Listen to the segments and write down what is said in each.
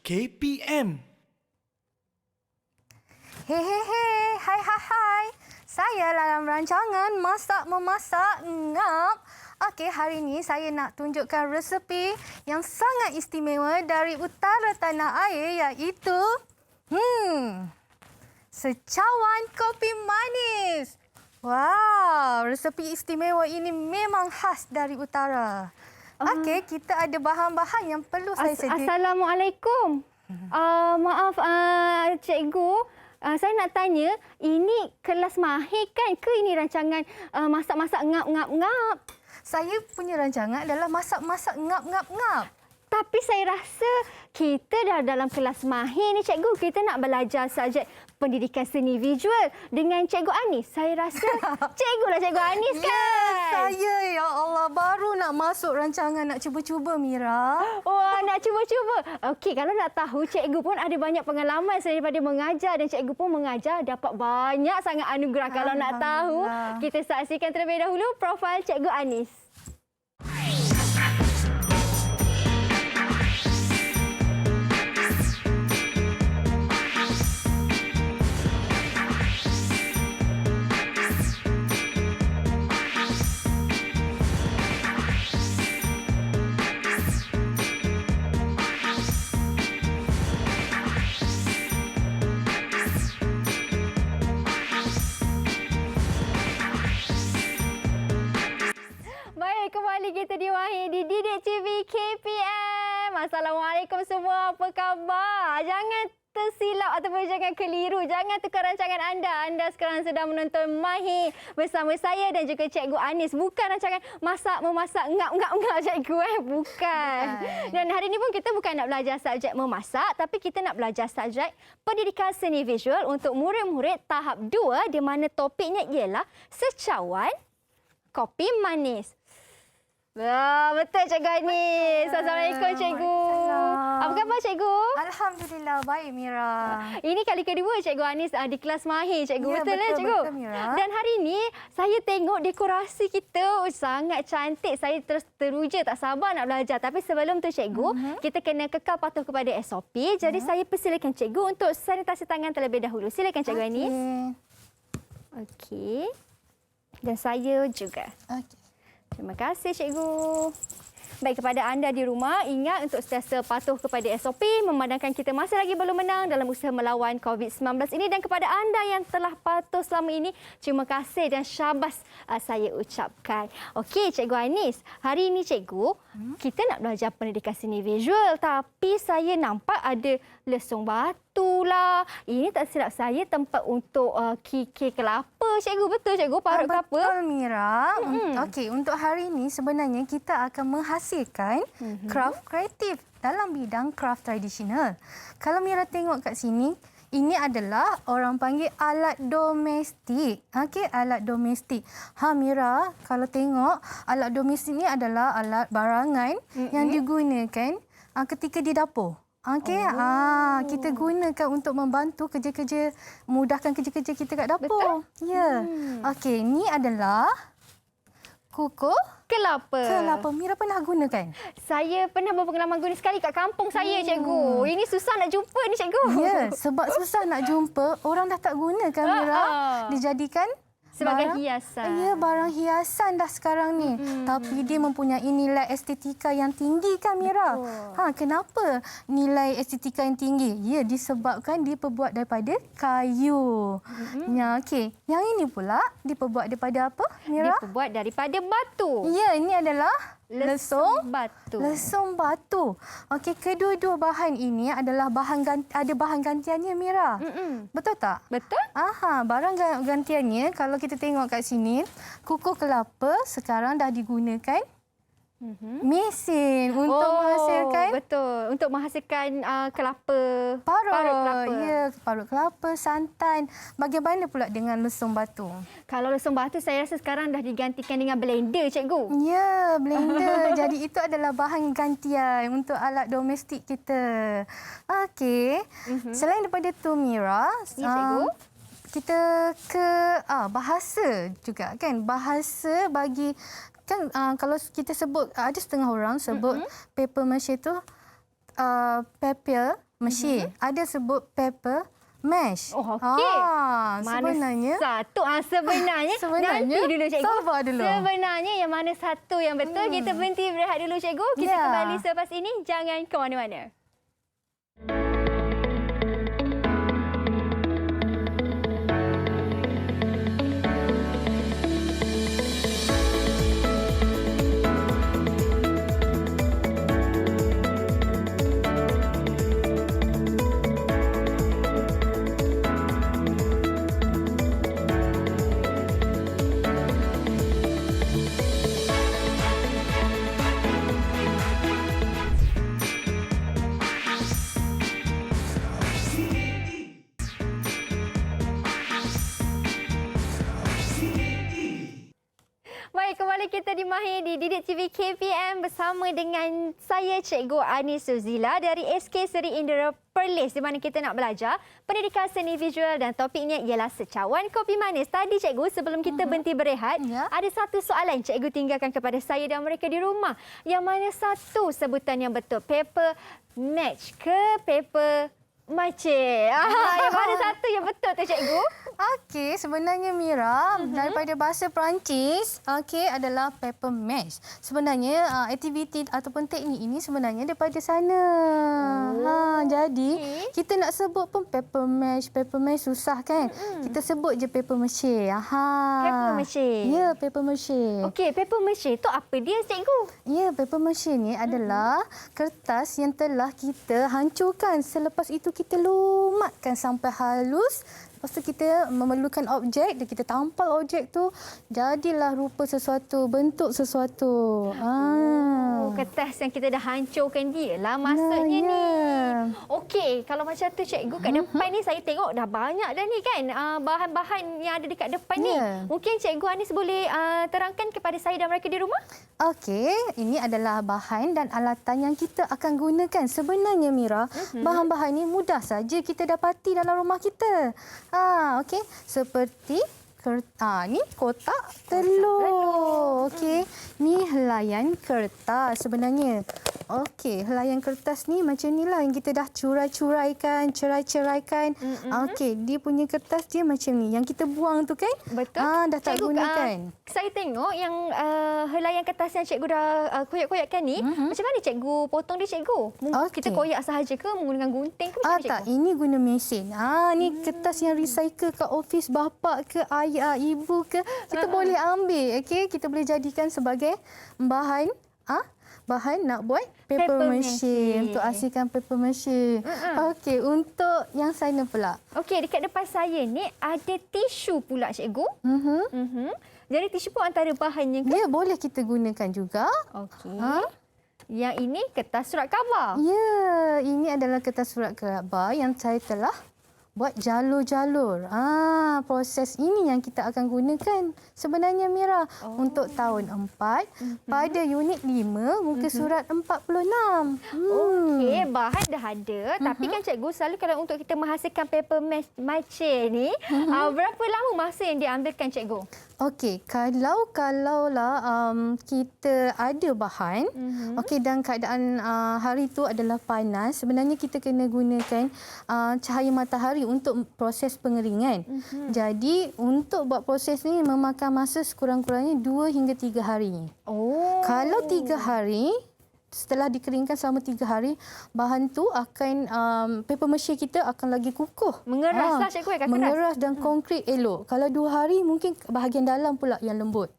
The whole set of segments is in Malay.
KPM. Hai. Saya dalam rancangan masak-memasak ngap. Okey, hari ini saya nak tunjukkan resepi yang sangat istimewa dari utara tanah air, iaitu secawan kopi manis. Wow, resepi istimewa ini memang khas dari utara. Okey, kita ada bahan-bahan yang perlu saya sediakan. Assalamualaikum. Maaf, cikgu. Saya nak tanya, ini kelas mahir kan ke ini rancangan masak-masak ngap-ngap-ngap? Saya punya rancangan adalah masak-masak ngap-ngap-ngap. Tapi saya rasa kita dah dalam kelas mahir ni, cikgu. Kita nak belajar subjek pendidikan seni visual dengan Cikgu Anis. Saya rasa cikgu lah Cikgu Anis kan? Yes, saya ya Allah baru nak masuk rancangan nak cuba-cuba Mira. Wah, nak cuba-cuba. Okey, kalau nak tahu, cikgu pun ada banyak pengalaman selain daripada mengajar dan cikgu pun mengajar dapat banyak sangat anugerah. Kalau nak tahu, kita saksikan terlebih dahulu profil Cikgu Anis. Kembali kita di Mahir di Didik TV KPM. Assalamualaikum semua, apa khabar? Jangan tersilap ataupun jangan keliru. Jangan tukar rancangan anda. Anda sekarang sedang menonton Mahir bersama saya dan juga Cikgu Anis. Bukan rancangan masak-memasak ngap-ngap-ngap cikgu. Bukan. Dan hari ini pun kita bukan nak belajar subjek memasak, tapi kita nak belajar subjek pendidikan seni visual untuk murid-murid tahap 2 di mana topiknya ialah secawan kopi manis. Wah, betul Cikgu Anis. Assalamualaikum Cikgu. Apa khabar Cikgu? Alhamdulillah baik Mira. Ini kali kedua Cikgu Anis di kelas mahir Cikgu. Ya, betul Cikgu? Betul Mira. Dan hari ini saya tengok dekorasi kita sangat cantik. Saya terus teruja tak sabar nak belajar. Tapi sebelum tu Cikgu, kita kena kekal patuh kepada SOP. Jadi saya persilakan Cikgu untuk sanitasi tangan terlebih dahulu. Silakan Cikgu Anis. Okey. Dan saya juga. Okey. Terima kasih, Cikgu. Baik, kepada anda di rumah, ingat untuk sentiasa patuh kepada SOP, memandangkan kita masih lagi belum menang dalam usaha melawan COVID-19 ini. Dan kepada anda yang telah patuh selama ini, terima kasih dan syabas saya ucapkan. Okey, Cikgu Anis. Hari ini, Cikgu, kita nak belajar pendidikan seni visual. Tapi saya nampak ada lesung batu lah. Ini tak silap saya tempat untuk kikir kelapa. Cikgu, betul Cikgu? Parut kelapa. Betul Mira. Okey, untuk hari ini sebenarnya kita akan menghasilkan craft kreatif dalam bidang craft tradisional. Kalau Mira tengok kat sini, ini adalah orang panggil alat domestik. Okey, alat domestik. Mira, kalau tengok alat domestik ni adalah alat barangan yang digunakan ketika di dapur. Okey, kita gunakan untuk membantu kerja-kerja, mudahkan kerja-kerja kita kat dapur. Betul. Ya. Okey, ni adalah kukuh kelapa. Mira pernah gunakan? Saya pernah berpengalaman guna sekali kat kampung saya, Cikgu. Ini susah nak jumpa ni, Cikgu. Ya, sebab susah nak jumpa, orang dah tak gunakan Mira. Dijadikan sebagai hiasan. Ya, barang hiasan dah sekarang ni. Tapi dia mempunyai nilai estetika yang tinggi kan Mira? Kenapa nilai estetika yang tinggi? Ya, disebabkan diperbuat daripada kayu. Ya, okey. Yang ini pula diperbuat daripada apa, Mira? Diperbuat daripada batu. Ya, ini adalah lesung batu. Lesung batu. Okey, kedua-dua bahan ini adalah ada bahan gantiannya Mira. Betul tak? Betul. Barang gantiannya kalau kita tengok kat sini, kukuh kelapa sekarang dah digunakan mesin untuk menghasilkan untuk menghasilkan kelapa, parut kelapa. Ya, parut kelapa, santan. Bagaimana pula dengan lesung batu? Kalau lesung batu saya rasa sekarang dah digantikan dengan blender, Cikgu. Ya, blender. Jadi itu adalah bahan gantian untuk alat domestik kita. Okey. Selain daripada tu Mira, Cikgu, kita ke bahasa juga kan. Bahasa bagi kan kalau kita sebut ada setengah orang sebut paper mache tu papier meshi. Ada sebut paper mash. Oh, okey. Sebenarnya satu? Sebenarnya nanti dulu cikgu. Sabar dulu. Sebenarnya yang mana satu yang betul? Kita berhenti berehat dulu cikgu. Kita kembali selepas ini. Jangan ke mana-mana. Baik, kembali kita di Mahir di Didik TV KPM bersama dengan saya Cikgu Anis Suzila dari SK Seri Indra Perlis di mana kita nak belajar pendidikan seni visual dan topiknya ialah secawan kopi manis. Tadi Cikgu sebelum kita berhenti berehat, ada satu soalan Cikgu tinggalkan kepada saya dan mereka di rumah. Yang mana satu sebutan yang betul? Paper match ke paper mache? Yang mana satu yang betul tu Cikgu? Okey, sebenarnya Mira daripada bahasa Perancis, adalah paper mash. Sebenarnya aktiviti ataupun teknik ini sebenarnya daripada sana. Jadi kita nak sebut pun paper mash susah kan? Kita sebut je paper mache. Paper mache. Ya, paper mache. Okey, paper mache tu apa dia Cikgu? Ya, paper mache ni adalah kertas yang telah kita hancurkan. Selepas itu kita lumatkan sampai halus. Lepas tu kita memerlukan objek dan kita tampal objek tu, jadilah rupa sesuatu, bentuk sesuatu. Kertas yang kita dah hancurkan dia lah maksudnya ni. Okey, kalau macam tu Cikgu, kat depan ni saya tengok dah banyak dah ni kan bahan-bahan yang ada dekat depan ni. Mungkin Cikgu Anis boleh terangkan kepada saya dan mereka di rumah? Okey, ini adalah bahan dan alatan yang kita akan gunakan. Sebenarnya Mira, bahan-bahan ini mudah saja kita dapati dalam rumah kita. Okey, seperti ni kotak telur. Okey, ni helaian kertas sebenarnya. Okey, helaian kertas ni macam inilah yang kita dah cerai-ceraikan. Okey, dia punya kertas dia macam ni. Yang kita buang tu kan? Betul. Dah tak Cikgu, gunakan. Saya tengok yang helaian kertas yang Cikgu dah koyak-koyakkan ni. Macam mana Cikgu potong dia Cikgu? Kita koyak sahaja ke menggunakan gunting ke macam mana Cikgu? Tak, ini guna mesin. Ni kertas yang recycle kat office bapa ke ayah, ibu ke. Kita boleh ambil. Okey, kita boleh jadikan sebagai bahan nak buat paper mache. Untuk hasilkan paper mache. Okey, untuk yang sana pula. Okey, dekat depan saya ni ada tisu pula Cikgu. Jadi tisu pun antara bahannya ke? Ya, boleh kita gunakan juga. Okey. Yang ini kertas surat khabar. Ya, ini adalah kertas surat khabar yang saya telah buat jalur-jalur. Proses ini yang kita akan gunakan sebenarnya Mira untuk tahun 4 pada unit 5 muka surat 46. Okey, bahan dah ada tapi kan Cikgu selalu kalau untuk kita menghasilkan paper mache ni berapa lama masa yang diambilkan Cikgu? Okey, kalaulah kita ada bahan, dan keadaan hari itu adalah panas, sebenarnya kita kena gunakan cahaya matahari untuk proses pengeringan. Jadi untuk buat proses ni memakan masa sekurang-kurangnya 2 hingga 3 hari. Kalau 3 hari, setelah dikeringkan selama 3 hari, bahan tu akan paper mache kita akan lagi kukuh. Mengeras lah Cikgu, akan mengeras dan konkret elok. Kalau 2 hari mungkin bahagian dalam pula yang lembut.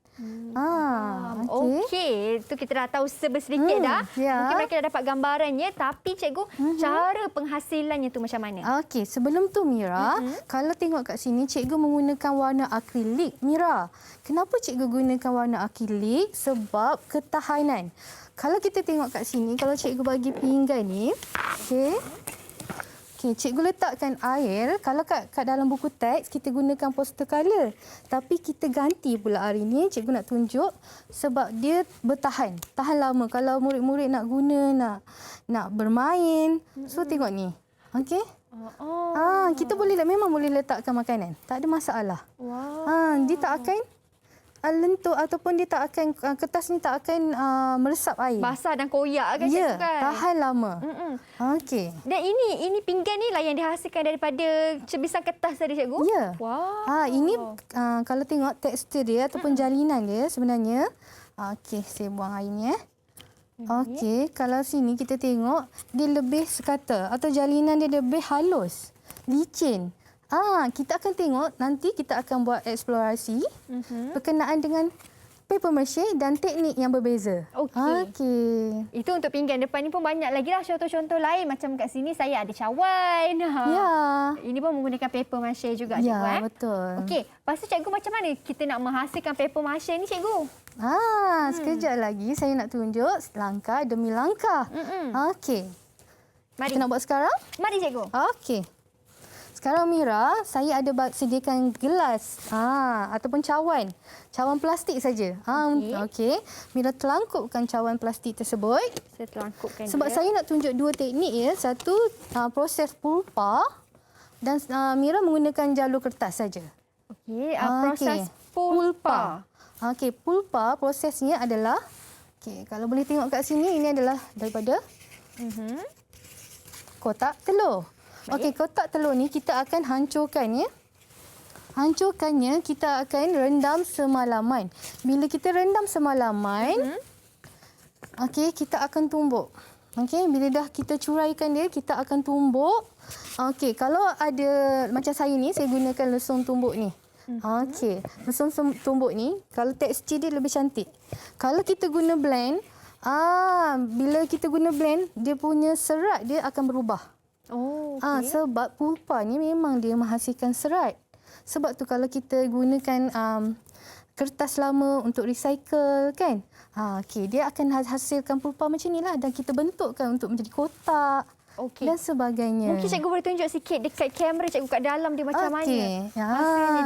Okey, itu kita dah tahu sedikit dah. Mungkin mereka dah dapat gambarannya, tapi Cikgu, cara penghasilannya tu macam mana? Okey, sebelum tu Mira, kalau tengok kat sini Cikgu menggunakan warna akrilik. Mira, kenapa Cikgu gunakan warna akrilik? Sebab ketahanan. Kalau kita tengok kat sini, kalau Cikgu bagi pinggan ni, Cikgu letakkan air. Kalau kat dalam buku teks, kita gunakan poster colour. Tapi kita ganti pula hari ni. Cikgu nak tunjuk sebab dia bertahan. Tahan lama. Kalau murid-murid nak guna, nak bermain. So, tengok ni. Okey? Kita memang boleh letakkan makanan. Tak ada masalah. Dia tak akan lentur ataupun dia tak akan kertas ni tak akan meresap air. Basah dan koyak kan Ya, cikgu kan? tahan lama. Okey. Dan ini pinggan ni lah yang dihasilkan daripada cebisan kertas tadi cikgu? Ya. Wow. Ini kalau tengok tekstur dia ataupun jalinan dia sebenarnya. Okey, saya buang air ni. Okey, kalau sini kita tengok dia lebih sekata atau jalinan dia lebih halus, licin. Kita akan tengok nanti kita akan buat eksplorasi berkenaan dengan paper mache dan teknik yang berbeza. Okey. Itu untuk pinggan. Depan ni pun banyak lagi lah contoh-contoh lain. Macam kat sini saya ada cawan. Ya. Ini pun menggunakan paper mache juga cikgu. Ya, betul. Okey. Lepas tu cikgu macam mana kita nak menghasilkan paper mache ni cikgu? Sekejap lagi saya nak tunjuk langkah demi langkah. Okey. Mari. Kita nak buat sekarang? Mari cikgu. Okey. Sekarang Mira, saya ada sediakan gelas ataupun cawan. Cawan plastik saja. Okey. Mira telangkupkan cawan plastik tersebut. Saya telangkupkan Sebab dia. saya nak tunjuk dua teknik ya. Satu proses pulpa dan Mira menggunakan jalur kertas saja. Okey, proses pulpa. Okey, pulpa prosesnya adalah kalau boleh tengok kat sini ini adalah daripada kotak telur. Okey, kotak telur ni kita akan hancurkan ya. Hancurkannya kita akan rendam semalaman. Bila kita rendam semalaman, kita akan tumbuk. Okey, bila dah kita curaikan dia, kita akan tumbuk. Okey, kalau ada macam saya ni, saya gunakan lesung tumbuk ni. Okey, lesung tumbuk ni kalau tekstur dia lebih cantik. Kalau kita guna blend, bila kita guna blend, dia punya serat dia akan berubah. Sebab pulpa ni memang dia menghasilkan serat. Sebab tu kalau kita gunakan kertas lama untuk recycle kan, dia akan hasilkan pulpa macam inilah dan kita bentukkan untuk menjadi kotak dan sebagainya. Mungkin cikgu boleh tunjuk sikit dekat kamera cikgu kat dalam dia macam mana.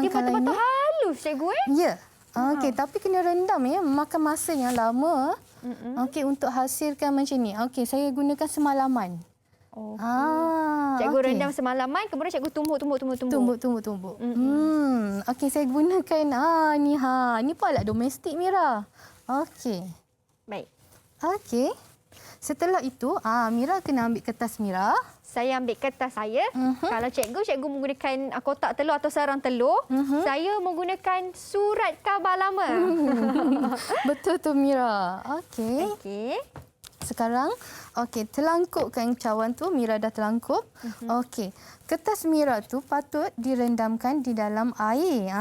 Dia betul-betul halus cikgu Ya. Okey, tapi kena rendam ya, makan masa yang lama. Untuk hasilkan macam ni. Okey, saya gunakan semalaman. Cikgu rendam semalaman, kemudian cikgu tumbuk. Tumbuk. Okey, saya gunakan ni pun alat domestik Mira. Okey. Baik. Okey. Setelah itu, Mira kena ambil kertas Mira. Saya ambil kertas saya. Kalau cikgu menggunakan kotak telur atau sarang telur. Saya menggunakan surat khabar lama. Betul tu Mira. Okey. Sekarang, telangkupkan cawan tu. Mira dah telangkup. Okey. Kertas Mira tu patut direndamkan di dalam air.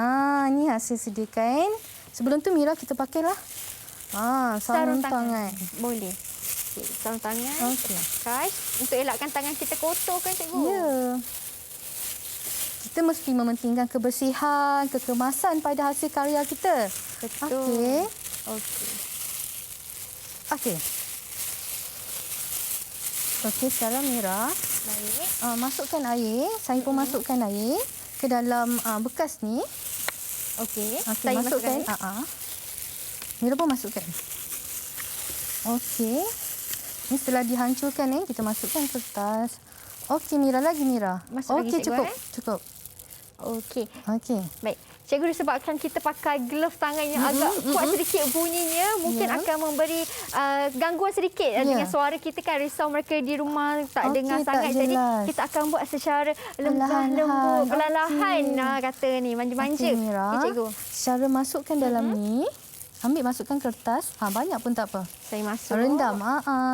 Ni hasil sediakan. Sebelum tu Mira kita pakailah sarung tangan. Boleh. Okay, sarung tangan. Untuk elakkan tangan kita kotor kan cikgu? Ya. Kita mesti mementingkan kebersihan, kekemasan pada hasil karya kita. Betul. Okey. Okey, sekarang Mira, masukkan air. Saya pun masukkan air ke dalam bekas ni. Okey, saya masukkan. Mira pun masukkan. Okey. Ini setelah dihancurkan ni, kita masukkan kertas. Okey, Mira. Okey, cukup. Okey. Baik. Cikgu, disebabkan kita pakai glove tangan yang agak kuat sedikit bunyinya, mungkin akan memberi gangguan sedikit dengan suara kita kan. Risau mereka di rumah tak dengar sangat. Jadi kita akan buat secara lembut, perlahan kata ni, manja-manja. Mira, cikgu. Cara masukkan dalam ni, masukkan kertas. Banyak pun tak apa. Saya masuk. Rendam.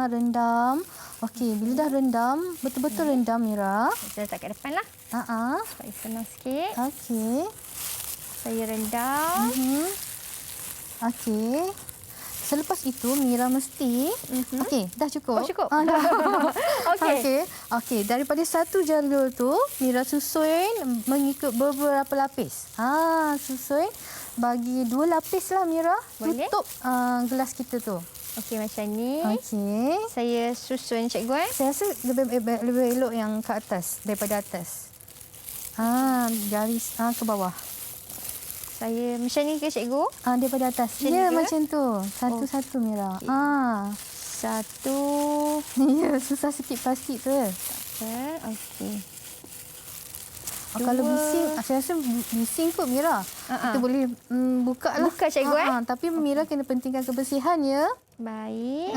Rendam. Okey, bila dah rendam, betul-betul rendam Mira. Saya letak kat depan lah. Supaya senang sikit. Okey. Saya rendam. Okey. Selepas itu Mira mesti okey, dah cukup. Cukup. Okey, daripada satu jalur tu Mira susun mengikut beberapa lapis. Susun bagi 2 lapis lah Mira. Boleh? Tutup gelas kita tu. Okey, macam ni. Okey. Saya susun cikgu. Saya rasa lebih elok yang ke atas daripada atas. Garis ke bawah. Saya macam ni ke cikgu? Daripada atas. Ya, macam tu. Satu-satu Mira. Satu. Ya, susah sikit plastik tu. Okey. Kalau bising, saya rasa bising kot Mira. Kita boleh buka lah. Buka cikgu Tapi Mira kena pentingkan kebersihan ya. Baik.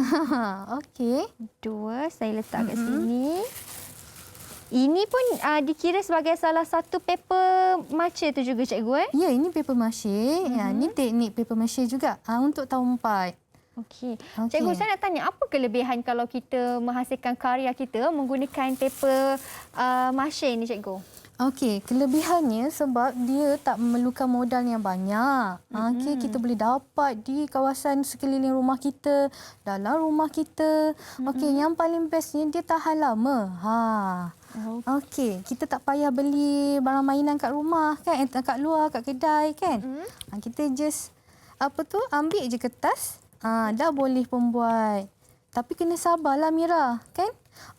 Okey. 2 saya letak kat sini. Ini pun dikira sebagai salah satu paper mache tu juga cikgu Ya, ini paper mache. Ya, ini teknik paper mache juga untuk tahun 4. Okey. Cikgu, saya nak tanya apa kelebihan kalau kita menghasilkan karya kita menggunakan paper mache ni cikgu? Okey, kelebihannya sebab dia tak memerlukan modal yang banyak. Okey, kita boleh dapat di kawasan sekeliling rumah kita, dalam rumah kita. Okey, yang paling bestnya dia tahan lama. Okey, kita tak payah beli barang mainan kat rumah kan, kat luar, kat kedai kan. Kita just ambil je kertas, dah boleh pun buat. Tapi kena sabarlah Mira, kan?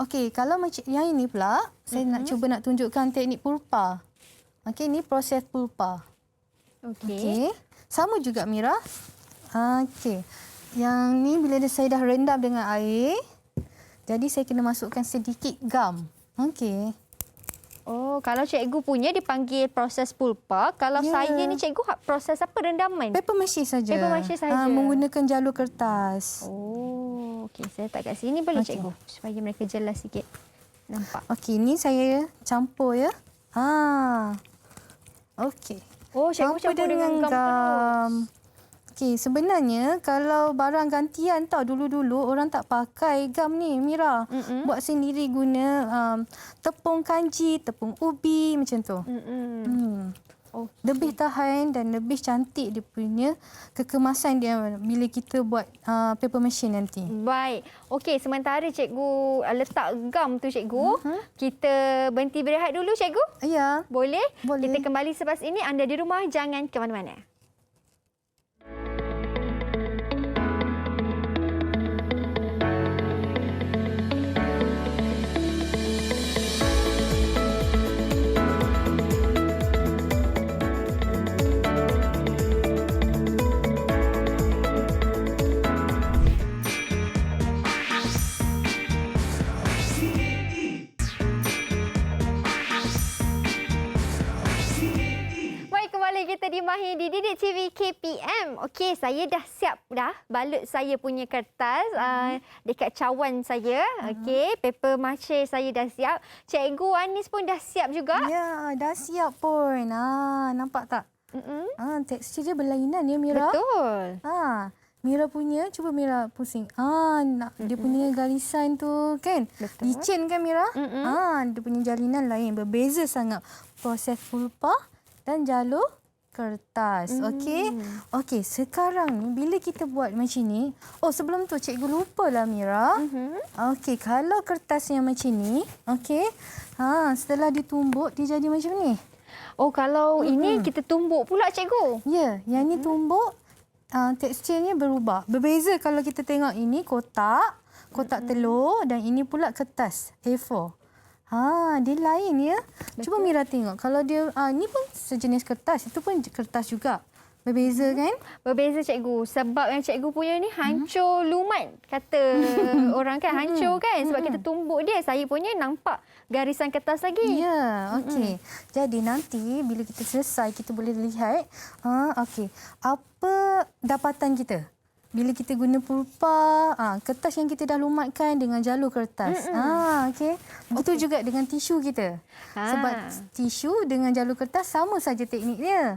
Okey, kalau macam yang ini pula, saya nak cuba nak tunjukkan teknik pulpa. Okey, ini proses pulpa. Okey. Sama juga Mira. Okey. Yang ni bila saya dah rendam dengan air, jadi saya kena masukkan sedikit gam. Okey. Oh, kalau cikgu punya dipanggil proses pulpa, kalau saya ni cikgu proses apa rendaman? Paper mache saja. Paper mache saja. Menggunakan jalur kertas. Oh, okey, saya letak kat sini boleh cikgu supaya mereka jelas sikit. Nampak. Okey, ni saya campur ya. Okey. Oh, cikgu campur dengan gam. Okey, sebenarnya kalau barang gantian dulu-dulu orang tak pakai gam ni Mira. Buat sendiri guna tepung kanji, tepung ubi macam tu. Lebih tahan dan lebih cantik dia punya kekemasan dia bila kita buat paper machine nanti. Baik. Okey, sementara cikgu letak gam tu cikgu, kita berhenti berehat dulu cikgu? Ya. Boleh? Boleh. Kita kembali selepas ini. Anda di rumah jangan ke mana-mana. Kita di Mahir di Didik TV KPM. Okey, saya dah siap dah balut saya punya kertas dekat cawan saya. Okey, paper mache saya dah siap. Cikgu Anis pun dah siap juga. Ya, dah siap pun. Nampak tak? Tekstur dia berlainan ya Mira. Betul. Mira punya, cuba Mira pusing. Dia punya garisan tu kan. Betul. Licin kan Mira? Dia punya jalinan lain. Berbeza sangat proses pulpa dan jalur kertas. Okey, sekarang ni bila kita buat macam ni, sebelum tu cikgu lupalah Mira. Okey, kalau kertas yang macam ni, setelah ditumbuk dia jadi macam ni. Oh, kalau ini kita tumbuk pula cikgu. Ya, yang ni tumbuk teksturnya berubah. Berbeza kalau kita tengok ini kotak telur dan ini pula kertas A4. Dia lain ya. Betul. Cuba Mira tengok. Kalau dia ni pun sejenis kertas, itu pun kertas juga. Berbeza kan? Berbeza cikgu. Sebab yang cikgu punya ni hancur lumat kata orang kan, hancur kan sebab kita tumbuk dia. Saya punya nampak garisan kertas lagi. Ya, okey. Jadi nanti bila kita selesai kita boleh lihat apa dapatan kita. Bila kita guna pulpa, kertas yang kita dah lumatkan dengan jalur kertas. Okey. Begitu juga dengan tisu kita. Sebab tisu dengan jalur kertas sama saja teknik dia.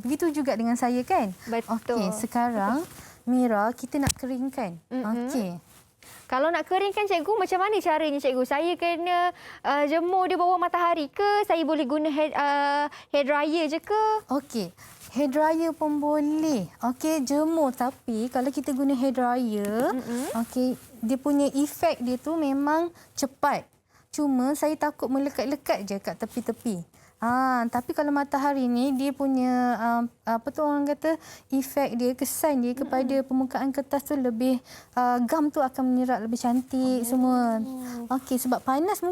Begitu juga dengan saya kan? Betul. Okey, sekarang Mira kita nak keringkan. Okey. Kalau nak keringkan cikgu, macam mana caranya cikgu? Saya kena jemur di bawah matahari ke? Saya boleh guna hair dryer je ke? Okey. Hair dryer pun boleh. Okey, jemur. Tapi kalau kita guna hair dryer, okey, dia punya efek dia tu memang cepat. Cuma saya takut melekat-lekat je kat tepi-tepi. Tapi kalau matahari ni dia punya orang kata efek dia, kesan dia kepada permukaan kertas tu lebih gam tu akan menyerap lebih cantik semua. Okey, sebab panas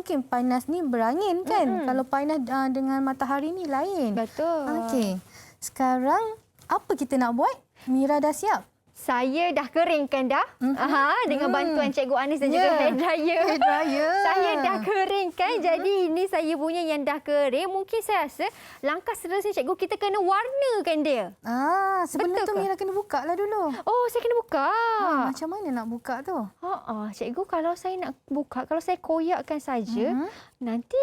ni berangin kan. Kalau panas dengan matahari ni lain. Betul. Okey. Sekarang apa kita nak buat? Mira dah siap. Saya dah keringkan dah. Dengan bantuan Cikgu Anis dan juga hair dryer. Saya dah keringkan. Jadi ini saya punya yang dah kering. Mungkin saya rasa langkah seterusnya Cikgu, kita kena warnakan dia. Sebelum Betul tu ke? Mira kena buka lah dulu. Oh, saya kena buka. Macam mana nak buka tu? Cikgu, kalau saya nak buka, kalau saya koyakkan saja, nanti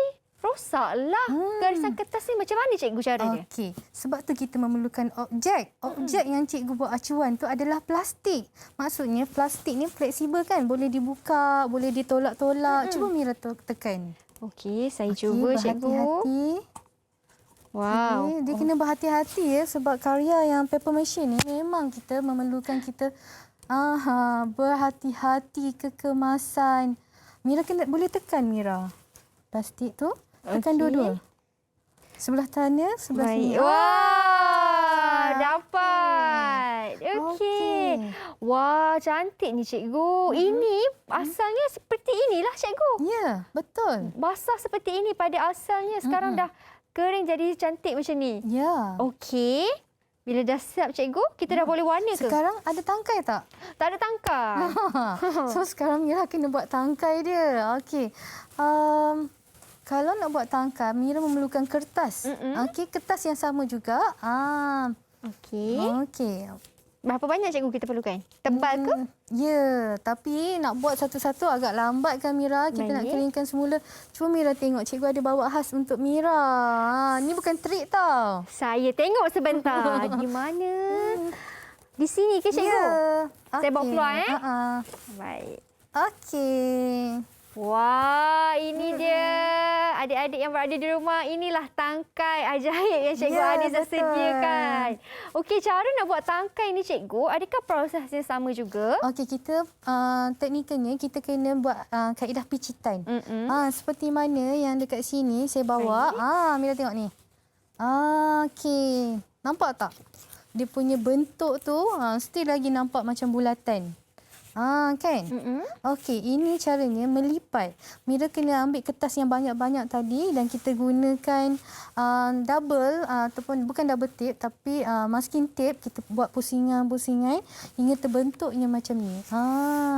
rosaklah. Garisan kertas ni macam mana Cikgu cara dia? Okey, sebab tu kita memerlukan objek. Objek yang Cikgu buat acuan tu adalah plastik. Maksudnya plastik ni fleksibel kan? Boleh dibuka, boleh ditolak-tolak. Cuba Mira tekan. Okey, saya cuba Cikgu. Berhati-hati. Wow. Dia kena berhati-hati ya, sebab karya yang paper machine ni memang kita memerlukan kita berhati-hati, kekemasan. Mira boleh tekan Mira. Plastik tu tekan dua-dua. Sebelah sana, sebelah sini. Wah, dapat. Okey. Wah, cantik ni Cikgu. Ini asalnya seperti inilah Cikgu. Ya, betul. Basah seperti ini pada asalnya. Sekarang dah kering jadi cantik macam ni. Ya. Okey. Bila dah siap Cikgu, kita dah boleh warna ke? Sekarang ada tangkai tak? Tak ada tangkai. So sekarang Mira kena buat tangkai dia. Okey. Kalau nak buat tangkai, Mira memerlukan kertas. Okey, kertas yang sama juga. Okey. Okey. Berapa banyak Cikgu kita perlukan? Tebal ke? Ya, tapi nak buat satu-satu agak lambat kan Mira. Kita nak keringkan semula. Cuba Mira tengok, Cikgu ada bawa khas untuk Mira. Ni bukan trik tau. Saya tengok sebentar. Di mana? Di sini ke Cikgu? Ya. Saya bawa keluar Baik. Okey. Wah, ini dia. Adik-adik yang berada di rumah, inilah tangkai ajaib yang Cikgu Anis dah sediakan. Okey, cara nak buat tangkai ni Cikgu, adakah prosesnya sama juga? Okey, kita teknikalnya kita kena buat kaedah picitan. Seperti mana yang dekat sini saya bawa. Mira tengok ni. Okey. Nampak tak? Dia punya bentuk tu still lagi nampak macam bulatan. Kan? Okey, ini caranya melipat. Mira kena ambil kertas yang banyak-banyak tadi dan kita gunakan double ataupun bukan double tape tapi masking tape. Kita buat pusingan-pusingan hingga terbentuknya macam ni.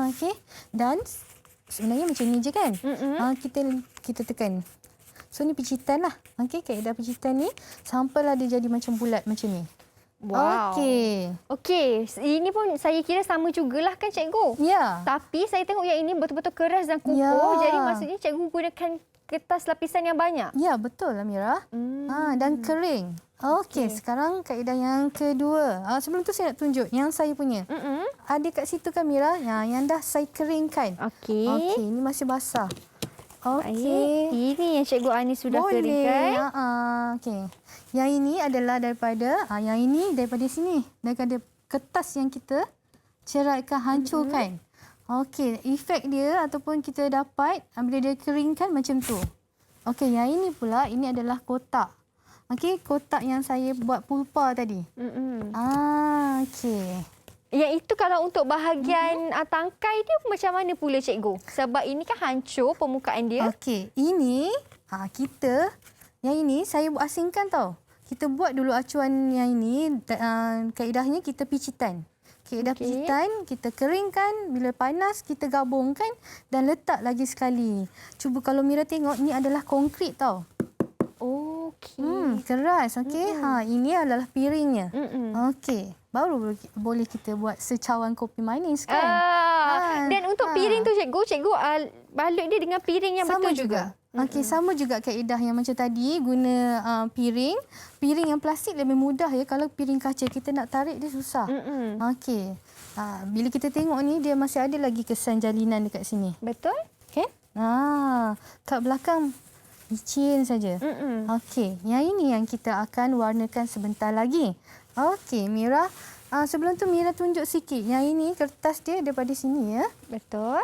Okey. Dan sebenarnya macam ni je kan? Kita tekan. So ni picitan lah. Okey, kaedah picitan ni sampailah dia jadi macam bulat macam ni. Wow. Okey, ini pun saya kira sama jugalah kan Cikgu? Ya. Tapi saya tengok yang ini betul-betul keras dan kukuh. Ya. Jadi maksudnya Cikgu gunakan kertas lapisan yang banyak? Ya, betul Amira. Dan kering. Okey, sekarang kaedah yang kedua. Sebelum tu saya nak tunjuk yang saya punya. Ada kat situ kan Mira? Yang dah saya keringkan. Okey. Okey, ini masih basah. Okey. Ini yang Cikgu Anis sudah keringkan. Okey. Yang ini adalah daripada sini. Daripada kertas yang kita ceraikan, hancurkan. Okey, efek dia ataupun kita dapat bila dia keringkan macam tu. Okey, yang ini pula ini adalah kotak. Okey, kotak yang saya buat pulpa tadi. Okey. Yang itu kalau untuk bahagian tangkai dia macam mana pula Cikgu? Sebab ini kan hancur permukaan dia. Okey, ini yang ini saya asingkan tau. Kita buat dulu acuan yang ini. Kaedahnya kita picitan. Kaedah picitan, kita keringkan. Bila panas, kita gabungkan dan letak lagi sekali. Cuba kalau Mira tengok, ni adalah konkrit tau. Okey. Keras. Okey. Ini adalah piringnya. Okey. Baru boleh kita buat secawan kopi manis kan. Dan untuk piring tu Cikgu balut dia dengan piring yang sama betul juga. Okey, sama juga kaedah yang macam tadi, guna piring. Piring yang plastik lebih mudah ya. Kalau piring kaca kita nak tarik dia susah. Okey. Bila kita tengok ni dia masih ada lagi kesan jalinan dekat sini. Betul? Okey. Kat belakang licin saja. Okey, yang ini yang kita akan warnakan sebentar lagi. Okey, Mira. Sebelum tu Mira tunjuk sikit. Yang ini kertas dia daripada sini ya. Betul.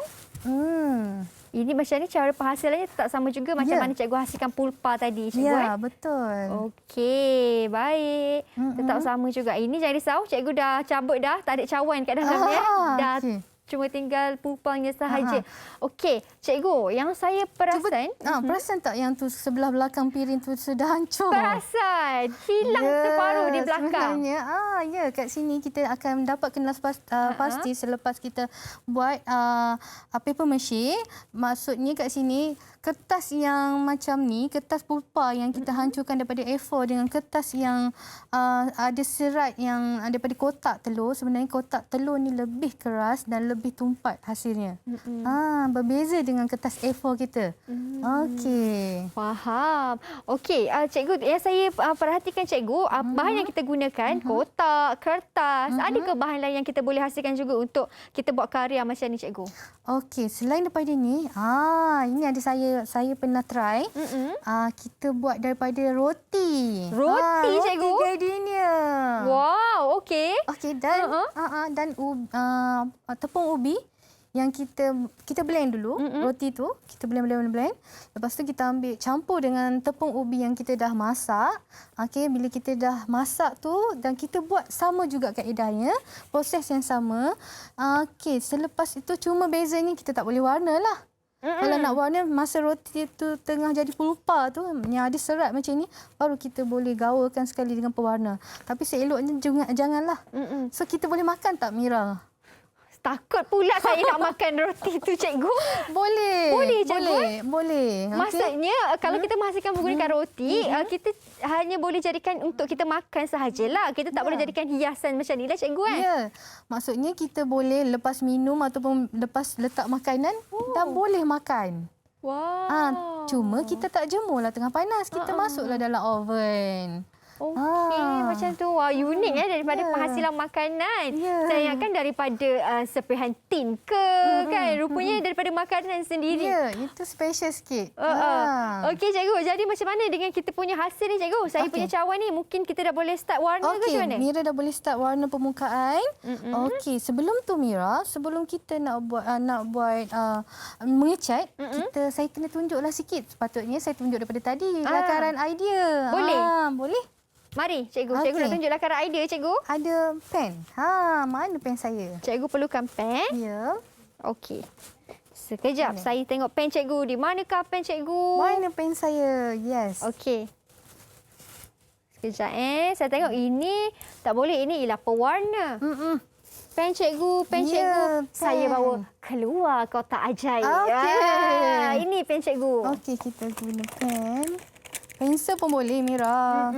Ini macam ni cara penghasilannya tak sama juga macam mana Cikgu hasilkan pulpa tadi Cikgu. Ya, betul. Okey, baik. Tetap sama juga. Ini jangan risau, Cikgu dah cabut dah, tak ada cawan kat dalamnya. Dah cuma tinggal pupangnya sahaja. Okey, cikgu, yang saya perasan... Perasan tak yang tu sebelah belakang piring tu sudah hancur? Perasan. Hilang separuh di belakang. Sebenarnya, kat sini kita akan dapat kenas pasti selepas kita buat paper mache. Maksudnya kat sini, kertas yang macam ni, kertas pulpa yang kita hancurkan daripada A4 dengan kertas yang ada serat yang daripada kotak telur. Sebenarnya kotak telur ni lebih keras dan lebih tumpat hasilnya. Berbeza dengan kertas A4 kita. Okey. Faham. Okey, cikgu, yang saya perhatikan cikgu, bahan yang kita gunakan, kotak, kertas, adakah bahan lain yang kita boleh hasilkan juga untuk kita buat karya macam ni cikgu? Okey, selain daripada ni, ini ada saya pernah try. Kita buat daripada roti. Roti, cikgu? Roti gardenia. Wow, okey. Okey, dan tepung ubi yang kita blend dulu. Roti tu kita blend. Lepas tu kita ambil campur dengan tepung ubi yang kita dah masak. Okey, bila kita dah masak tu dan kita buat sama juga kaedahnya, proses yang sama. Okey, selepas itu cuma bezanya kita tak boleh warna lah. Kalau nak warna, masa roti tu tengah jadi pulpa tu, yang ada serat macam ni, baru kita boleh gaulkan sekali dengan pewarna. Tapi seeloknya janganlah. So, kita boleh makan tak, Mira? Takut pula saya nak makan roti tu, cikgu. Boleh. Boleh, cikgu? Boleh. Maksudnya, kalau kita menghasilkan menggunakan roti, kita hanya boleh jadikan untuk kita makan sahajalah. Kita tak boleh jadikan hiasan macam ni lah, cikgu. Ya. Maksudnya, kita boleh lepas minum ataupun lepas letak makanan, dah boleh makan. Wow. Cuma kita tak jemurlah tengah panas. Kita masuklah dalam oven. Okey, macam tu. Wah, unik daripada penghasilan makanan. Saya ingatkan daripada sepihan tin ke kan. Rupanya daripada makanan sendiri. Ya, itu special sikit. Okey, cikgu. Jadi macam mana dengan kita punya hasil ni, cikgu? Saya punya cawan ni mungkin kita dah boleh start warna ke macam mana? Mira dah boleh start warna permukaan. Okey, sebelum tu Mira, sebelum kita nak buat mengecat, saya kena tunjuklah sikit. Sepatutnya saya tunjuk daripada tadi lakaran idea. Boleh? Boleh. Mari, cikgu. Cikgu nak tunjuk lakaran idea, cikgu. Ada pen. Mana pen saya? Cikgu perlukan pen. Ya. Okey. Sekejap, saya tengok pen cikgu. Di manakah pen cikgu? Mana pen saya? Yes. Okey. Sekejap Saya tengok ini tak boleh. Ini ialah pewarna. Pen cikgu, pen cikgu. Saya bawa keluar kotak ajaib. Okey. Ini pen cikgu. Okey, kita guna pen. Pensel pun boleh, Mira.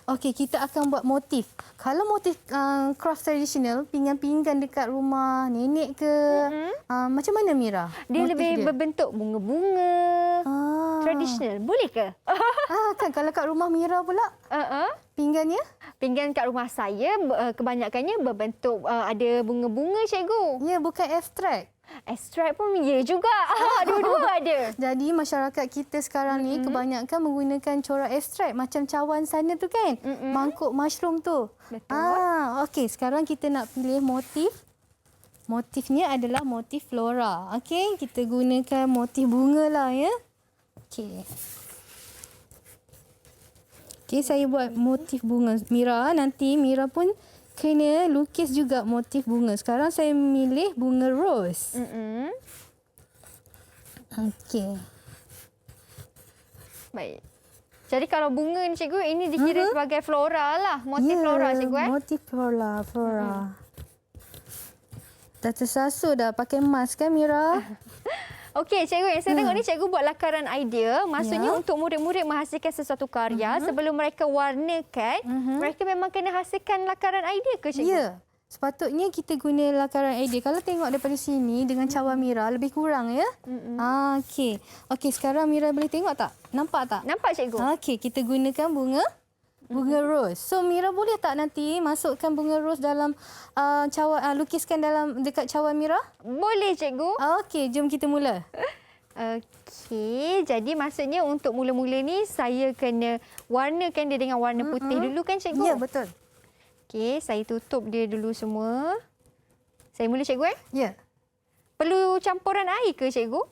Okey, kita akan buat motif. Kalau motif craft tradisional, pinggan-pinggan dekat rumah nenek ke, macam mana, Mira? Dia lebih berbentuk bunga-bunga. Tradisional. Boleh ke? Kan kalau kat rumah Mira pula, pinggannya? Pinggan kat rumah saya kebanyakannya berbentuk ada bunga-bunga, cikgu. Ya, bukan abstrak. Ekstrak pun ya juga. Dua-dua ada. Jadi masyarakat kita sekarang ni kebanyakan menggunakan corak abstrak macam cawan sana tu kan. Mangkuk mushroom tu. Betul. Okey, sekarang kita nak pilih motif. Motifnya adalah motif flora. Okey, kita gunakan motif bunga lah ya. Okey. Okey, saya buat motif bunga. Mira, nanti Mira pun kena lukis juga motif bunga. Sekarang saya milih bunga rose. Okey. Baik. Jadi kalau bunga ni, cikgu, ini dikira sebagai flora lah. Motif flora, cikgu. Motif flora. Dah tersasul dah pakai mask kan, Mira? Okey, cikgu. Yang saya tengok ni, cikgu buat lakaran idea. Maksudnya untuk murid-murid menghasilkan sesuatu karya, sebelum mereka warnakan, mereka memang kena hasilkan lakaran idea ke, cikgu? Ya. Sepatutnya kita guna lakaran idea. Kalau tengok daripada sini dengan cawan Mira, lebih kurang ya. Okey. Okey, sekarang Mira boleh tengok tak? Nampak tak? Nampak, cikgu. Okey, kita gunakan bunga rose. So Mira boleh tak nanti masukkan bunga rose dalam cawan, lukiskan dalam dekat cawan Mira? Boleh, cikgu. Okey, jom kita mula. Okey, jadi maksudnya untuk mula-mula ni saya kena warnakan dia dengan warna putih dulu kan, cikgu? Ya, betul. Okey, saya tutup dia dulu semua. Saya mula, cikgu. Ya. Perlu campuran air ke, cikgu?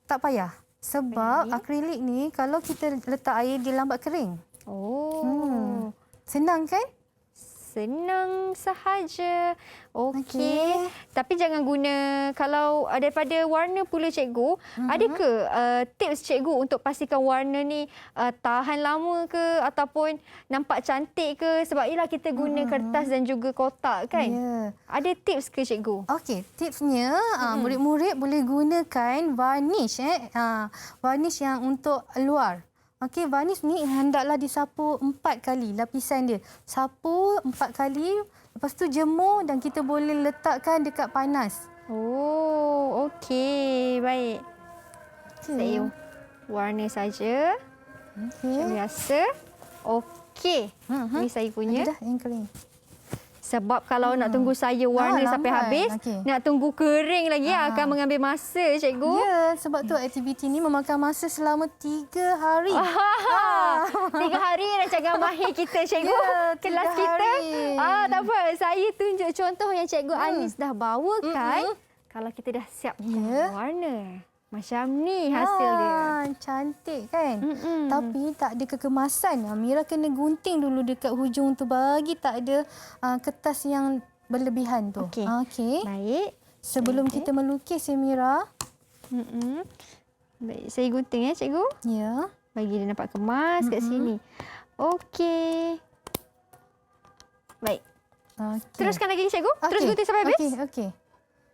Tak payah. Sebab akrilik ni kalau kita letak air dia lambat kering. Oh. Senang kan? senang sahaja. Okey. Tapi jangan guna, kalau daripada warna pula cikgu, ada ke tips cikgu untuk pastikan warna ni tahan lama ke ataupun nampak cantik ke? Sebab ialah kita guna kertas dan juga kotak kan? Ya. Ada tips ke cikgu? Okey, tipsnya murid-murid boleh gunakan varnish varnish yang untuk luar. Okey, varnish ni hendaklah disapu 4 kali lapisan dia. Sapu 4 kali, lepas tu jemur dan kita boleh letakkan dekat panas. Oh, okey. Baik. Saya warna saja. Okey. Macam biasa. Okey. Ini saya punya. Ada dah yang kering. Sebab kalau nak tunggu saya warna sampai lambat. habis, Okey. nak tunggu kering lagi akan mengambil masa, cikgu. Ya, sebab tu aktiviti ni memakan masa selama 3 hari. 3 hari rancangan mahir kita, cikgu. Ya, 3 Kelas kita. hari. Tak apa. Saya tunjuk contoh yang cikgu Anis dah bawakan. Kalau kita dah siap warna. Macam ni hasil dia. Cantik kan? Tapi tak ada kekemasan. Mira kena gunting dulu dekat hujung tu bagi tak ada kertas yang berlebihan tu. Okey. Okey. Baik. Sebelum kita melukis ya Mira. Baik, saya gunting cikgu. Ya. Bagi dia nampak kemas kat sini. Okey. Baik. Okay. Teruskan lagi cikgu. Terus gunting sampai habis. Okey.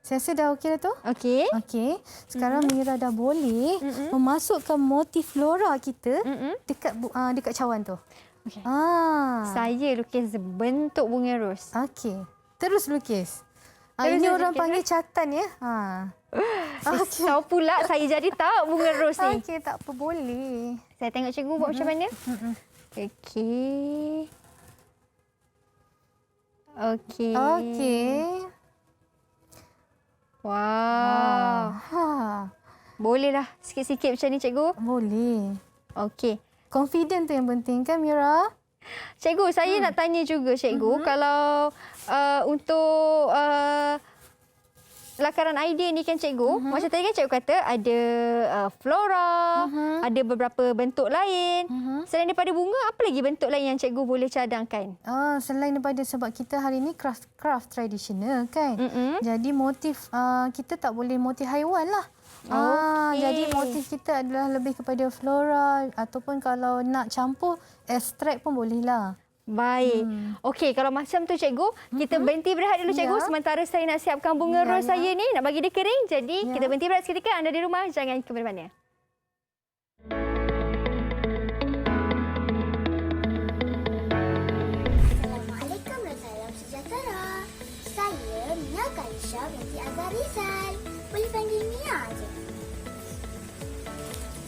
Saya rasa dah okey dah tu? Okey. Okey. Sekarang Mira dah boleh memasukkan motif flora kita dekat cawan tu. Okey. Saya Saya lukis bentuk bunga ros. okey. Terus lukis. Terus Ini lukis, orang panggil catan ya. Tahu pula saya jadi tahu bunga ros ni. Okey, tak apa boleh. Saya tengok cikgu buat macam mana. Okey. Okey. Okey. Wow. Boleh dah sikit-sikit macam ni cikgu. Boleh. Okey. Confident tu yang penting kan Mira? Cikgu, saya nak tanya juga cikgu, kalau untuk lakaran idea ni kan cikgu, macam tadi kan cikgu kata ada flora, ada beberapa bentuk lain. Selain daripada bunga, apa lagi bentuk lain yang cikgu boleh cadangkan? Selain daripada sebab kita hari ni craft tradisional kan. Jadi motif kita tak boleh motif haiwan lah. Jadi motif kita adalah lebih kepada flora ataupun kalau nak campur ekstrak pun boleh lah. Baik. Okey, kalau macam tu cikgu, kita berhenti berehat dulu cikgu. Sementara saya nak siapkan bunga ros saya ni, nak bagi dia kering. Jadi kita berhenti berehat seketika. Anda di rumah jangan ke mana-mana. Assalamualaikum dan salam sejahtera. Saya Mia Kalisha binti Azhar Rizal. Boleh panggil Mia aja.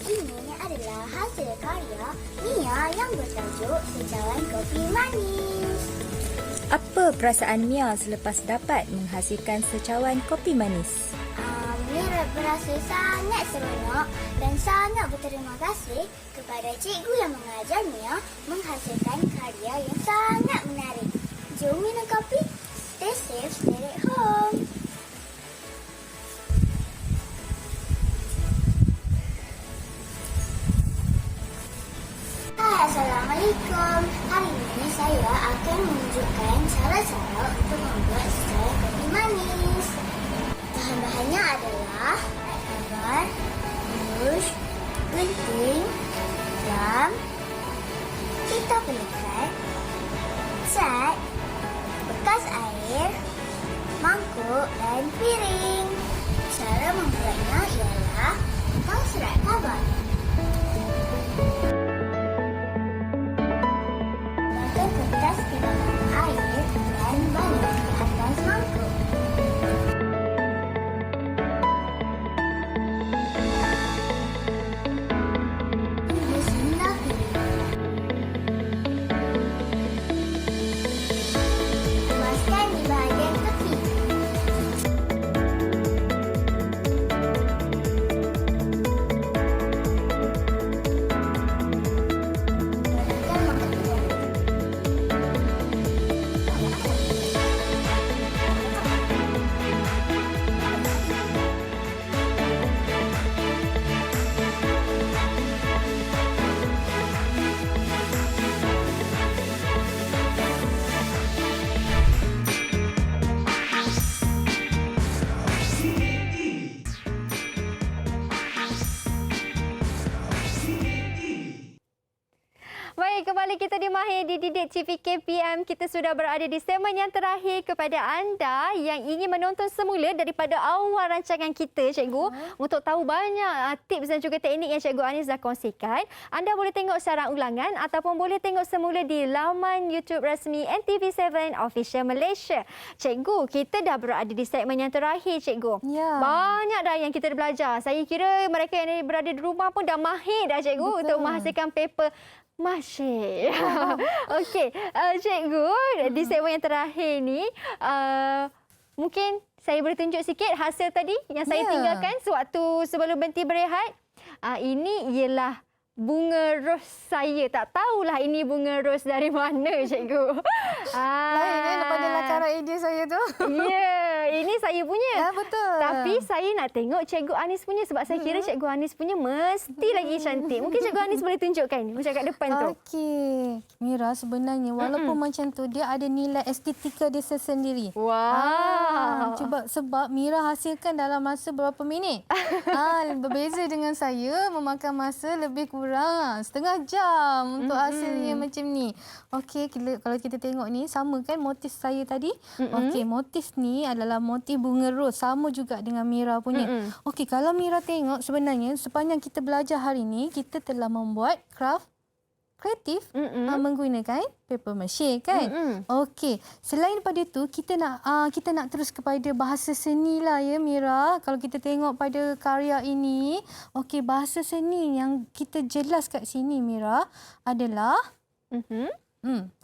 Ini adalah hasil karya Mia yang bertajuk Secawan Kopi Manis. Apa perasaan Mia selepas dapat menghasilkan secawan kopi manis? Mia berasa sangat seronok dan sangat berterima kasih kepada cikgu yang mengajar Mia menghasilkan karya yang sangat menarik. Jom minum kopi. Stay safe, stay at home. Assalamualaikum. Hari ini saya akan menunjukkan cara-cara untuk membuat secawan kopi manis. Bahan-bahannya adalah garam, bush, gunting, garam, pita pelikat, cat, bekas air, mangkuk dan piring. Cara membuatnya ialah tumpang serat khabar. Letakkan kertas di dalam air dan balik di atas mangkuk. Tumaskan di bahagian tepi. kita di Mahir di Didik TV KPM. Kita sudah berada di segmen yang terakhir kepada anda yang ingin menonton semula daripada awal rancangan kita, Cikgu. Untuk tahu banyak tips dan juga teknik yang Cikgu Anis dah kongsikan, anda boleh tengok secara ulangan ataupun boleh tengok semula di laman YouTube rasmi NTV7 Official Malaysia. Cikgu, kita dah berada di segmen yang terakhir, Cikgu. Ya. Banyak dah yang kita belajar. Saya kira mereka yang berada di rumah pun dah mahir dah, Cikgu. Betul. Untuk menghasilkan paper masyik. Okey, Cikgu, di segmen yang terakhir ni, mungkin saya boleh tunjuk sikit hasil tadi yang saya tinggalkan sewaktu sebelum berhenti berehat. Ini ialah bunga ros saya. Tak tahulah ini bunga ros dari mana, Cikgu. Lain kan daripada lakaran idea saya tu. Ya, ini saya punya. Ya, betul. Tapi saya nak tengok Cikgu Anis punya sebab saya kira Cikgu Anis punya mesti lagi cantik. Mungkin Cikgu Anis boleh tunjukkan macam kat depan tu. Okey. Mira, sebenarnya walaupun macam tu, dia ada nilai estetika dia sendiri. Wow. Cuba sebab Mira hasilkan dalam masa berapa minit. Berbeza dengan saya memakan masa lebih kurang setengah jam untuk hasilnya macam ni. Okey, kalau kita tengok ni sama kan motif saya tadi. Okey, motif ni adalah motif bunga ros, sama juga dengan Mira punya. Okey, kalau Mira tengok sebenarnya sepanjang kita belajar hari ni, kita telah membuat craft kreatif menggunakan paper mache kan. Okey, selain daripada tu kita nak terus kepada bahasa seni lah ya Mira. Kalau kita tengok pada karya ini, okey, bahasa seni yang kita jelas kat sini Mira adalah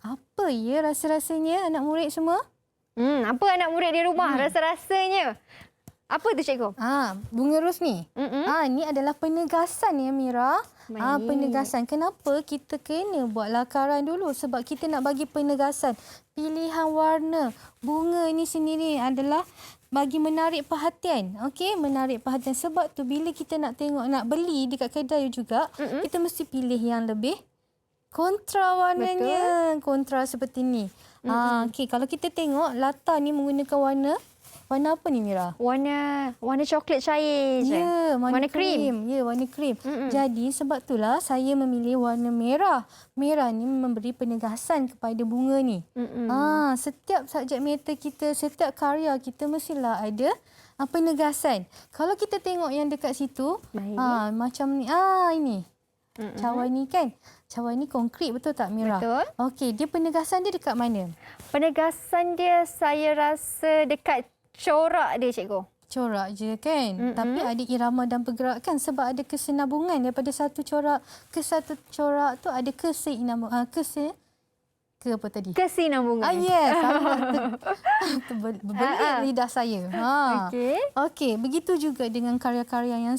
apa ya rasa-rasanya anak murid semua? Apa anak murid di rumah rasa-rasanya? Apa tu, Cikgu? Bunga ros ni. Ni adalah penegasan ya Mira. Penegasan. Kenapa kita kena buat lakaran dulu? Sebab kita nak bagi penegasan. Pilihan warna bunga ini sendiri adalah bagi menarik perhatian. Okey, menarik perhatian. Sebab tu bila kita nak tengok, nak beli dekat kedai juga, kita mesti pilih yang lebih kontra warnanya. Betul. Kontra seperti ni. Okey, kalau kita tengok latar ni menggunakan warna apa ni Mira? Warna coklat cair je. Ya, warna krim. Ya, warna krim. Jadi sebab itulah saya memilih warna merah. Merah ni memberi penegasan kepada bunga ni. Setiap subjek matter kita, setiap karya kita mestilah ada penegasan. Kalau kita tengok yang dekat situ, macam ni. Ini. Cawan ni kan? Cawan ni konkret, betul tak Mira? Betul. Okey, dia penegasan dia dekat mana? Penegasan dia saya rasa dekat corak dia, Cikgu. Corak je kan? Tapi ada irama dan pergerakan sebab ada kesinambungan daripada satu corak ke satu corak tu, ada kesinambungan. Apa tadi? Kesinambungan. Yes. Berbelit lidah saya. Okey, begitu juga dengan karya-karya yang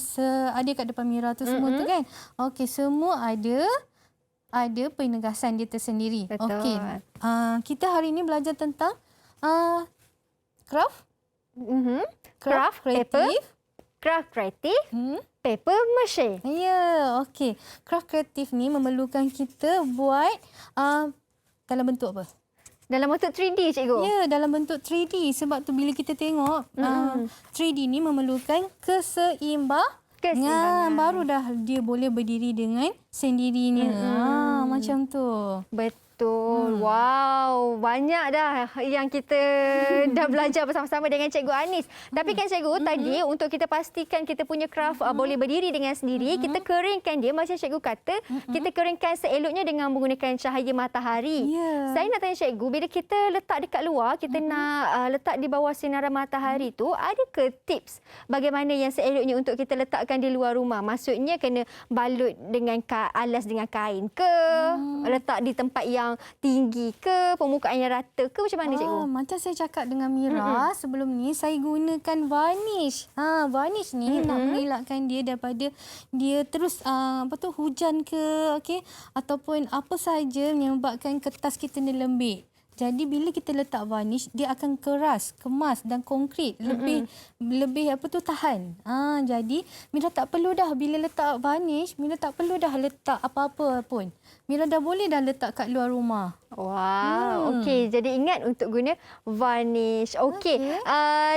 ada kat depan Mira tu semua tu kan? Okey, semua ada penegasan dia tersendiri. Okey. Kita hari ini belajar tentang craft. Craft kreatif. Craft kreatif. Paper mache. Ya, okey. Craft kreatif ni memerlukan kita buat dalam bentuk apa? Dalam bentuk 3D, Cikgu. Ya, dalam bentuk 3D. Sebab tu bila kita tengok 3D ni memerlukan keseimbangan. Baru dah dia boleh berdiri dengan sendirinya. Macam tu. Betul. Wow, banyak dah yang kita dah belajar bersama-sama dengan Cikgu Anis. Tapi kan Cikgu, tadi untuk kita pastikan kita punya craft boleh berdiri dengan sendiri, kita keringkan dia macam Cikgu kata, kita keringkan seeloknya dengan menggunakan cahaya matahari. Saya nak tanya Cikgu, bila kita letak dekat luar, kita nak letak di bawah sinaran matahari tu, ada ke tips bagaimana yang seeloknya untuk kita letakkan di luar rumah? Maksudnya kena balut dengan alas dengan kain ke? Letak di tempat yang tinggi ke, permukaan yang rata ke, macam mana Cikgu? Macam saya cakap dengan Mira sebelum ni, saya gunakan varnish. Varnish ni nak mengelakkan dia daripada dia terus hujan ke, okey, ataupun apa sahaja yang menyebabkan kertas kita ni lembik. Jadi bila kita letak varnish, dia akan keras, kemas dan konkret, lebih tahan. Jadi Mira tak perlu dah bila letak varnish, Mira tak perlu dah letak apa-apa pun. Mira dah boleh dah letak kat luar rumah. Wow, okey. Jadi ingat untuk guna varnish. Okey.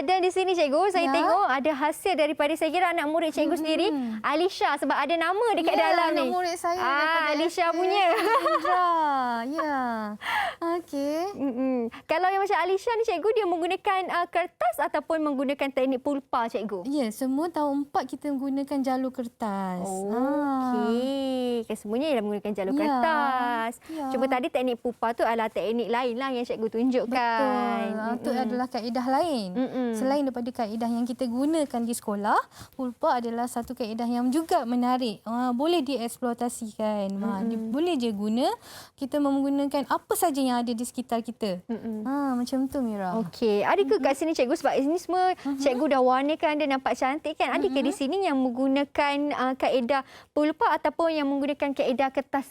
Dan di sini cikgu, saya tengok ada hasil daripada saya kira anak murid cikgu sendiri, Alisha, sebab ada nama dekat dalam ni. Anak murid saya daripada Alisha SD, punya. Indra. Ya. Okey. Kalau yang macam Alisha ni cikgu, dia menggunakan kertas ataupun menggunakan teknik pulpa cikgu? Ya, semua tahun 4 kita menggunakan jalur kertas. Okey. Semuanya ialah menggunakan jalur kertas. Cuma tadi teknik pulpa tu adalah teknik lain lah yang cikgu tunjukkan. Betul. Itu adalah kaedah lain. Selain daripada kaedah yang kita gunakan di sekolah, pulpa adalah satu kaedah yang juga menarik. Boleh dieksploitasikan. Boleh je guna. Kita menggunakan apa saja yang ada di sekitar kita. Macam tu Mira. Okey. Adakah kat sini cikgu, sebab ini semua cikgu dah warnakan dan nampak cantik kan. Adakah di sini yang menggunakan kaedah pulpa ataupun yang menggunakan kaedah kertas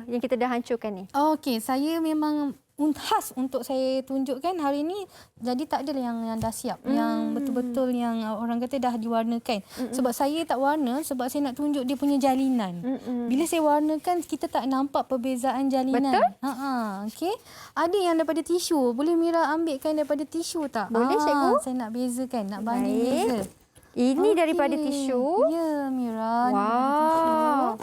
yang kita dah hancurkan ni? Okey, saya memang khas untuk saya tunjukkan hari ini. Jadi tak ada yang dah siap. Yang betul-betul yang orang kata dah diwarnakan. Sebab saya tak warna sebab saya nak tunjuk dia punya jalinan. Bila saya warnakan, kita tak nampak perbezaan jalinan. Betul? Okey. Ada yang daripada tisu. Boleh Mira ambilkan daripada tisu tak? Boleh cikgu. Saya nak bezakan, nak banding beza. Ini daripada tisu. Ya, Mira. Wow.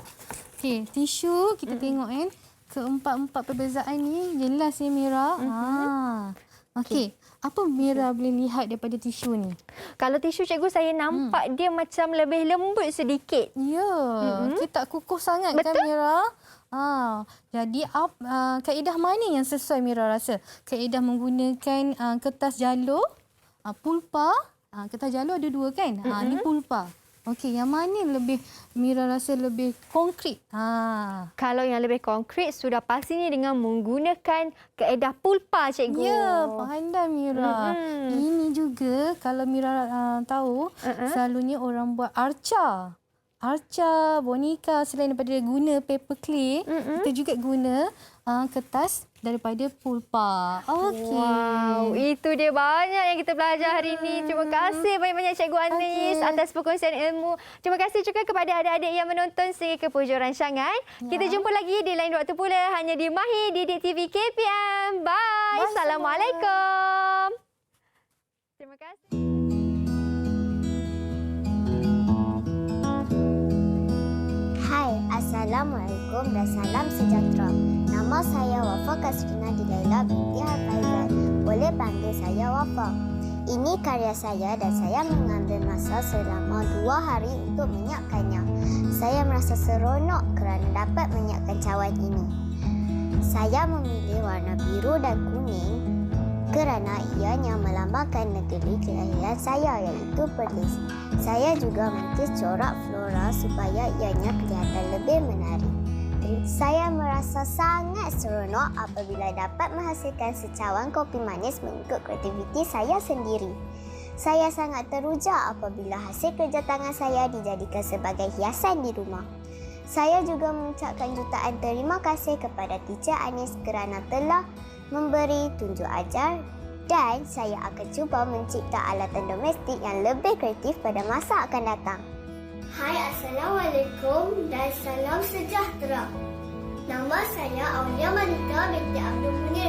Okey, tisu kita tengok kan. Keempat-empat perbezaan ni jelas ya Mira. Okey. Apa Mira boleh lihat daripada tisu ni? Kalau tisu cikgu, saya nampak dia macam lebih lembut sedikit. Ya, kita tak kukuh sangat. Betul? Kan Mira? Jadi kaedah mana yang sesuai Mira rasa? Kaedah menggunakan kertas jalur, pulpa. Kertas jalur ada dua kan? Ni pulpa. Okey, yang mana lebih Mira rasa lebih konkret? Kalau yang lebih konkret, sudah pastinya dengan menggunakan kaedah pulpa cikgu. Ya, pandai Mira. Ini juga kalau Mira tahu, selalunya orang buat arca, boneka, selain daripada guna paper clay, kita juga guna kertas daripada pulpa. Okey. Wow, itu dia banyak yang kita belajar hari ini. Terima kasih banyak-banyak Cikgu Anis atas perkongsian ilmu. Terima kasih juga kepada adik-adik yang menonton sehingga ke penghujung rancangan. Kita jumpa lagi di lain waktu pula hanya di Mahir Didik TV KPM. Bye. Assalamualaikum. Terima kasih. Hai, Assalamualaikum dan salam sejahtera. Nama saya Wafa Kasrina Dilaila binti Hafaizat. Boleh panggil saya Wafa. Ini karya saya dan saya mengambil masa selama 2 hari untuk menyiapkannya. Saya merasa seronok kerana dapat menyiapkan cawan ini. Saya memilih warna biru dan kuning kerana ianya melambangkan negeri kelahiran saya iaitu Perlis. Saya juga melukis corak flora supaya ianya kelihatan lebih menarik. Saya merasa sangat seronok apabila dapat menghasilkan secawan kopi manis mengikut kreativiti saya sendiri. Saya sangat teruja apabila hasil kerja tangan saya dijadikan sebagai hiasan di rumah. Saya juga mengucapkan jutaan terima kasih kepada Teacher Anis kerana telah memberi tunjuk ajar dan saya akan cuba mencipta alatan domestik yang lebih kreatif pada masa akan datang. Hai, Assalamualaikum dan salam sejahtera. Nama saya Aulia Malika binti Abdul Munir